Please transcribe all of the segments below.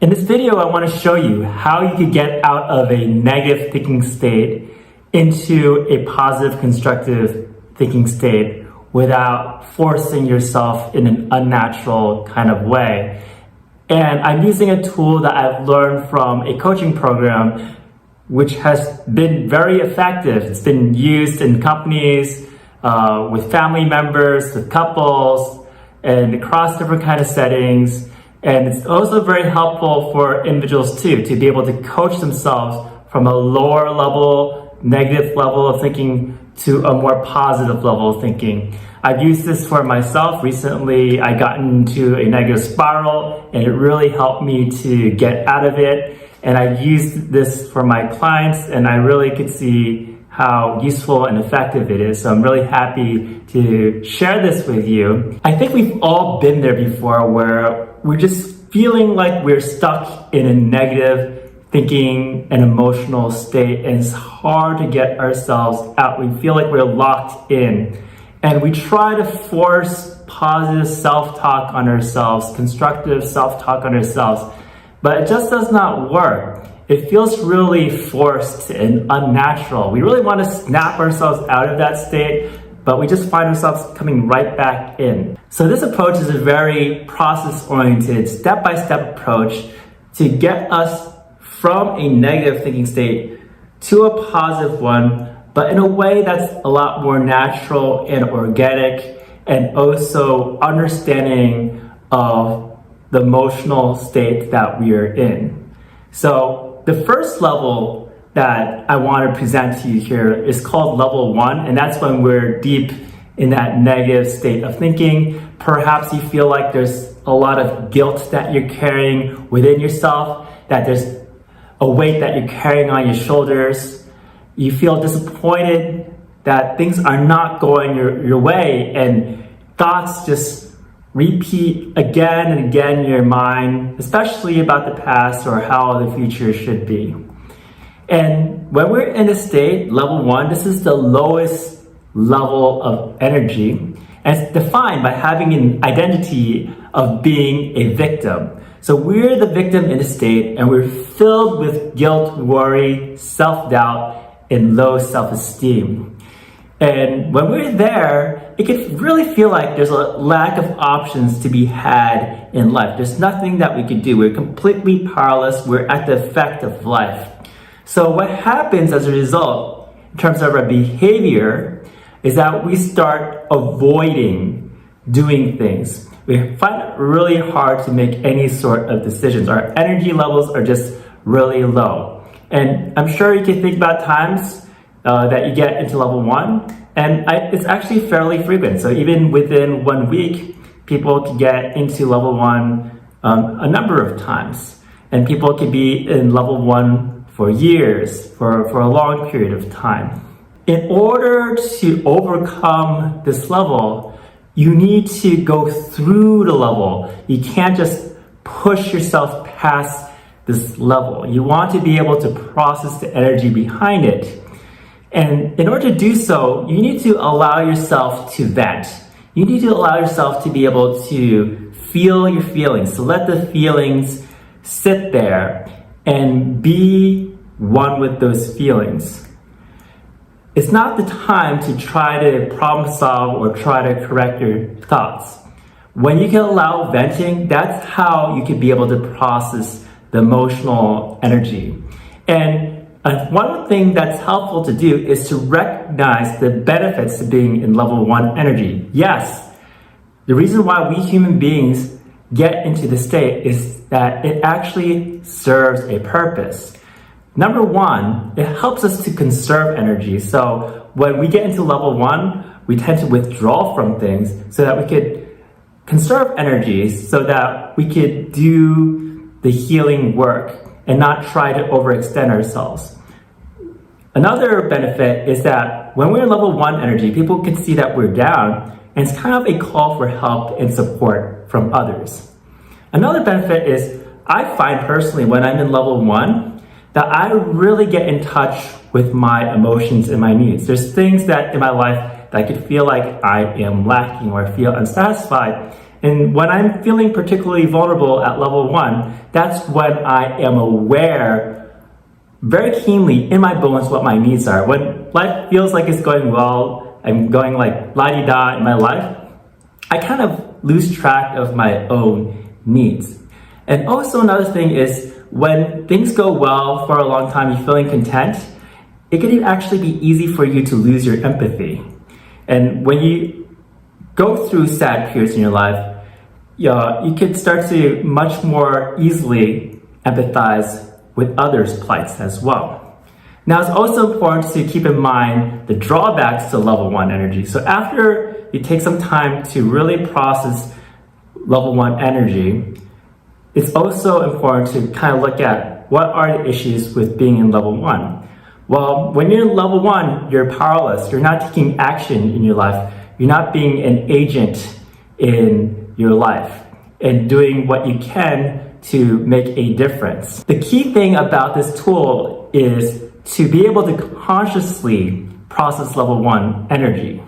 In this video, I want to show you how you can get out of a negative thinking state into a positive, constructive thinking state without forcing yourself in an unnatural kind of way. And I'm using a tool that I've learned from a coaching program which has been very effective. It's been used in companies, with family members, with couples, and across different kind of settings. And it's also very helpful for individuals too, to be able to coach themselves from a lower level, negative level of thinking to a more positive level of thinking. I've used this for myself. Recently, I got into a negative spiral and it really helped me to get out of it. And I used this for my clients and I really could see how useful and effective it is. So I'm really happy to share this with you. I think we've all been there before where we're just feeling like we're stuck in a negative thinking and emotional state, and it's hard to get ourselves out. We feel like we're locked in, and we try to force positive self-talk on ourselves, constructive self-talk on ourselves, but it just does not work. It feels really forced and unnatural. We really want to snap ourselves out of that state, but we just find ourselves coming right back in. So this approach is a very process-oriented, step-by-step approach to get us from a negative thinking state to a positive one, but in a way that's a lot more natural and organic, and also understanding of the emotional state that we are in. So the first level that I want to present to you here is called level 1, and that's when we're deep in that negative state of thinking. Perhaps you feel like there's a lot of guilt that you're carrying within yourself, that there's a weight that you're carrying on your shoulders. You feel disappointed that things are not going your way, and thoughts just repeat again and again in your mind, especially about the past or how the future should be. And when we're in a state, level 1, this is the lowest level of energy. And it's defined by having an identity of being a victim. So we're the victim in a state, and we're filled with guilt, worry, self-doubt, and low self-esteem. And when we're there, it can really feel like there's a lack of options to be had in life. There's nothing that we can do. We're completely powerless. We're at the effect of life. So what happens as a result, in terms of our behavior, is that we start avoiding doing things. We find it really hard to make any sort of decisions. Our energy levels are just really low. And I'm sure you can think about times that you get into level 1, and it's actually fairly frequent. So even within 1 week, people can get into level 1 a number of times. And people can be in level 1 for years, for a long period of time. In order to overcome this level, you need to go through the level. You can't just push yourself past this level. You want to be able to process the energy behind it. And in order to do so, you need to allow yourself to vent. You need to allow yourself to be able to feel your feelings, to let the feelings sit there and be one with those feelings. It's not the time to try to problem solve or try to correct your thoughts. When you can allow venting, that's how you can be able to process the emotional energy. And one thing that's helpful to do is to recognize the benefits of being in level 1 energy. Yes, the reason why we human beings get into the state is that it actually serves a purpose. Number 1, it helps us to conserve energy. So when we get into level 1, we tend to withdraw from things so that we could conserve energy, so that we could do the healing work and not try to overextend ourselves. Another benefit is that when we're in level 1 energy, people can see that we're down, and it's kind of a call for help and support from others. Another benefit is, I find personally when I'm in level 1, that I really get in touch with my emotions and my needs. There's things that in my life that I could feel like I am lacking or I feel unsatisfied, And when I'm feeling particularly vulnerable at level 1, that's when I am aware very keenly in my bones what my needs are. When life feels like it's going well, I'm going like la-di-da in my life, I kind of lose track of my own needs. And also another thing is when things go well for a long time, you're feeling content, it can actually be easy for you to lose your empathy. And when you go through sad periods in your life, you can start to much more easily empathize with others' plights as well. Now, it's also important to keep in mind the drawbacks to level 1 energy. So after you take some time to really process level 1 energy, it's also important to kind of look at what are the issues with being in level 1. Well, when you're in level 1, you're powerless. You're not taking action in your life. You're not being an agent in your life and doing what you can to make a difference. The key thing about this tool is to be able to consciously process level 1 energy.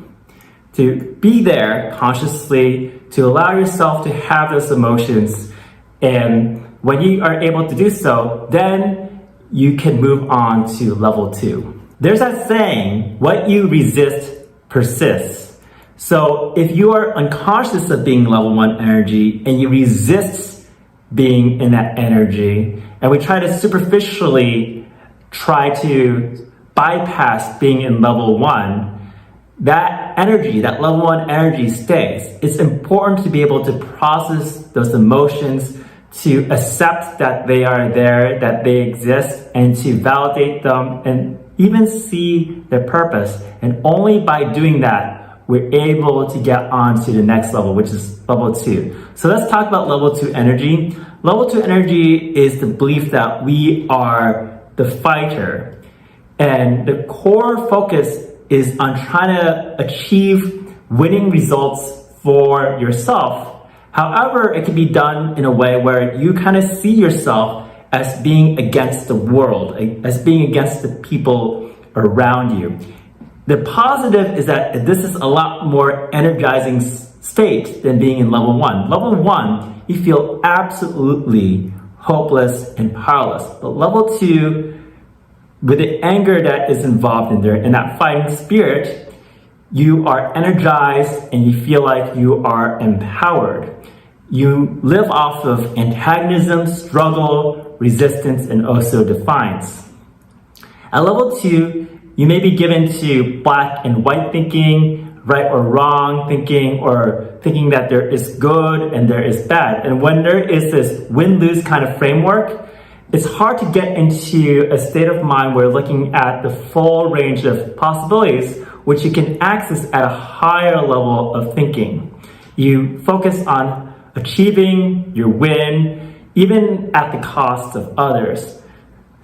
To be there consciously, to allow yourself to have those emotions. And when you are able to do so, then you can move on to level 2. There's that saying, what you resist persists. So if you are unconscious of being level 1 energy and you resist being in that energy, and we try to superficially try to bypass being in level 1, that energy, that level 1 energy stays. It's important to be able to process those emotions, to accept that they are there, that they exist, and to validate them and even see their purpose. And only by doing that, we're able to get on to the next level, which is level 2. So let's talk about level 2 energy. Level 2 energy is the belief that we are the fighter. And the core focus is on trying to achieve winning results for yourself. However, it can be done in a way where you kind of see yourself as being against the world, as being against the people around you. The positive is that this is a lot more energizing state than being in level 1. Level 1, you feel absolutely hopeless and powerless. But level 2, with the anger that is involved in there, in that fighting spirit, you are energized and you feel like you are empowered. You live off of antagonism, struggle, resistance, and also defiance. At level 2, you may be given to black and white thinking, right or wrong thinking, or thinking that there is good and there is bad. And when there is this win-lose kind of framework, it's hard to get into a state of mind where looking at the full range of possibilities, which you can access at a higher level of thinking. You focus on achieving your win, even at the cost of others.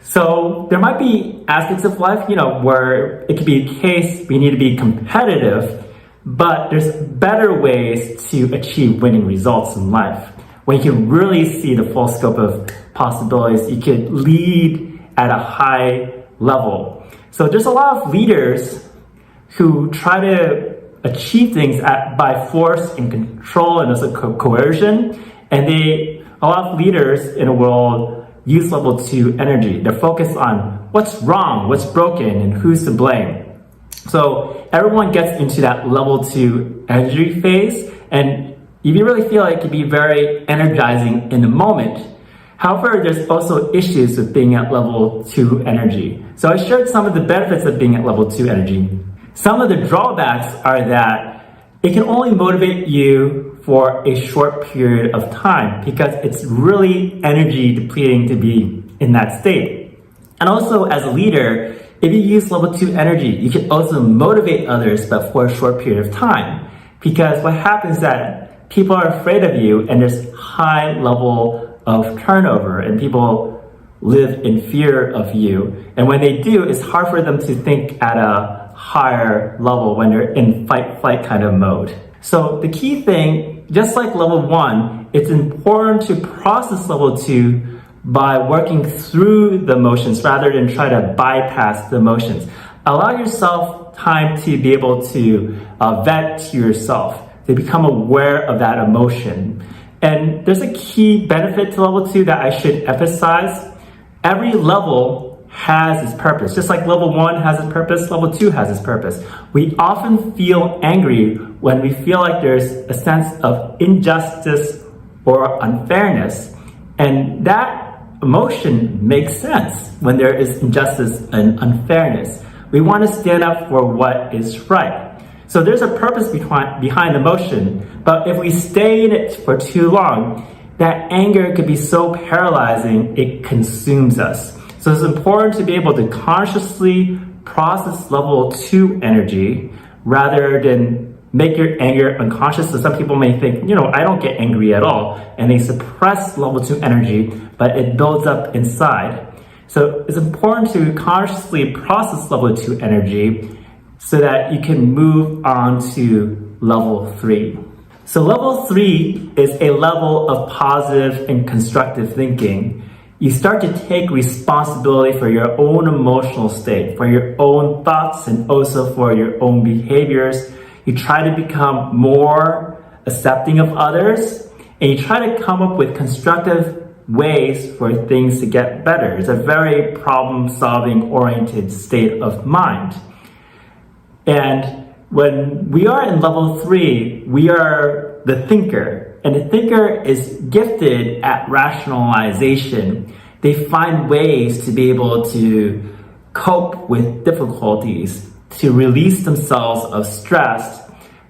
So there might be aspects of life, where it could be a case we need to be competitive, but there's better ways to achieve winning results in life. When you can really see the full scope of possibilities, you could lead at a high level. So there's a lot of leaders who try to achieve things by force and control and also coercion. And a lot of leaders in the world use level 2 energy. They're focused on what's wrong, what's broken, and who's to blame. So everyone gets into that level 2 energy phase, and if you really feel like it can be very energizing in the moment. However, there's also issues with being at level 2 energy. So I shared some of the benefits of being at level 2 energy. Some of the drawbacks are that it can only motivate you for a short period of time because it's really energy depleting to be in that state. And also as a leader, if you use level 2 energy, you can also motivate others, but for a short period of time. Because what happens is that people are afraid of you and there's high level of turnover and people live in fear of you. And when they do, it's hard for them to think at a higher level when they're in fight-flight kind of mode. So the key thing, just like level 1, it's important to process level 2 by working through the emotions rather than try to bypass the emotions. Allow yourself time to be able to vet to yourself, They become aware of that emotion. And there's a key benefit to level 2 that I should emphasize. Every level has its purpose. Just like level 1 has its purpose, level 2 has its purpose. We often feel angry when we feel like there's a sense of injustice or unfairness. And that emotion makes sense when there is injustice and unfairness. We want to stand up for what is right. So there's a purpose behind emotion, but if we stay in it for too long, that anger could be so paralyzing, it consumes us. So it's important to be able to consciously process level 2 energy rather than make your anger unconscious. So some people may think, I don't get angry at all, and they suppress level 2 energy, but it builds up inside. So it's important to consciously process level 2 energy so that you can move on to level 3. So level 3 is a level of positive and constructive thinking. You start to take responsibility for your own emotional state, for your own thoughts, and also for your own behaviors. You try to become more accepting of others, and you try to come up with constructive ways for things to get better. It's a very problem-solving oriented state of mind. And when we are in level 3, we are the thinker. And the thinker is gifted at rationalization. They find ways to be able to cope with difficulties, to release themselves of stress,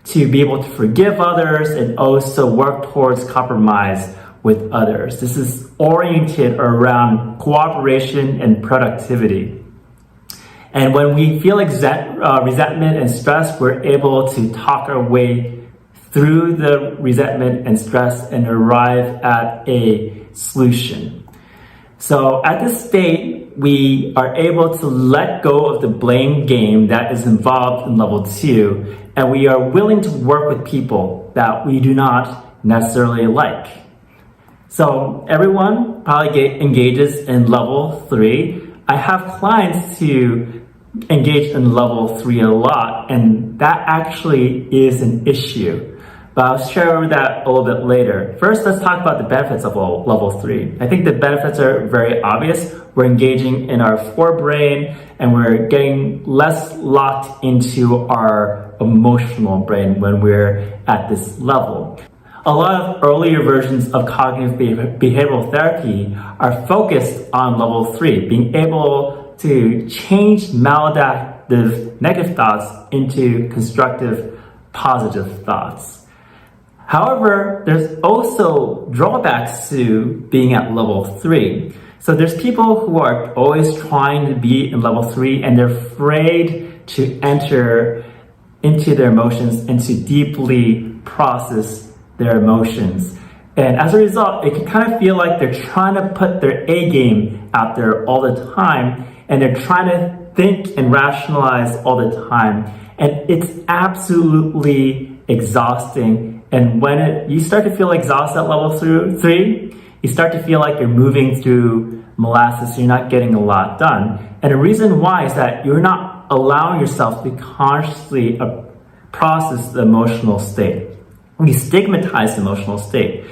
to be able to forgive others, and also work towards compromise with others. This is oriented around cooperation and productivity. And when we feel resentment and stress, we're able to talk our way through the resentment and stress and arrive at a solution. So at this state, we are able to let go of the blame game that is involved in level 2, and we are willing to work with people that we do not necessarily like. So everyone probably engages in level 3. I have clients who engage in level 3 a lot, and that actually is an issue. But I'll share that a little bit later. First, let's talk about the benefits of level 3. I think the benefits are very obvious. We're engaging in our forebrain, and we're getting less locked into our emotional brain when we're at this level. A lot of earlier versions of cognitive behavioral therapy are focused on level 3, being able to change maladaptive negative thoughts into constructive positive thoughts. However, there's also drawbacks to being at level 3. So there's people who are always trying to be in level 3, and they're afraid to enter into their emotions and to deeply process their emotions. And as a result, it can kind of feel like they're trying to put their A game out there all the time, and they're trying to think and rationalize all the time. And it's absolutely exhausting. And when you start to feel exhausted at level 3, you start to feel like you're moving through molasses, so you're not getting a lot done. And the reason why is that you're not allowing yourself to consciously process the emotional state. We stigmatize the emotional state.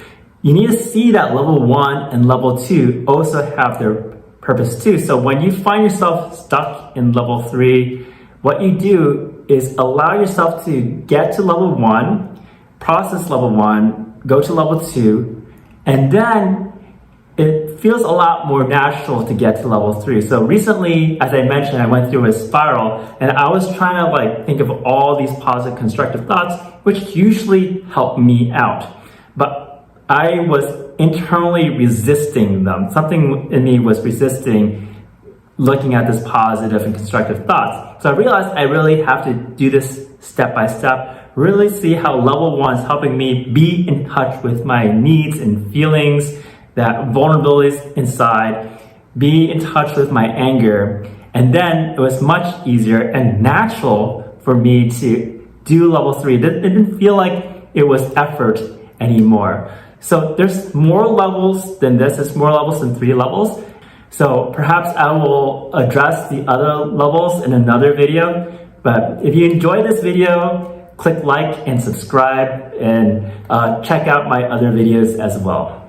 You need to see that level 1 and level 2 also have their purpose too. So when you find yourself stuck in level 3, what you do is allow yourself to get to level 1, process level 1, go to level 2, and then it feels a lot more natural to get to level 3. So recently, as I mentioned, I went through a spiral, and I was trying to think of all these positive constructive thoughts, which usually help me out. But I was internally resisting them. Something in me was resisting looking at this positive and constructive thoughts. So I realized I really have to do this step by step, really see how level 1 is helping me be in touch with my needs and feelings, that vulnerabilities inside, be in touch with my anger. And then it was much easier and natural for me to do level 3. It didn't feel like it was effort anymore. So there's more levels than this. There's more levels than 3 levels. So perhaps I will address the other levels in another video. But if you enjoyed this video, click like and subscribe, and check out my other videos as well.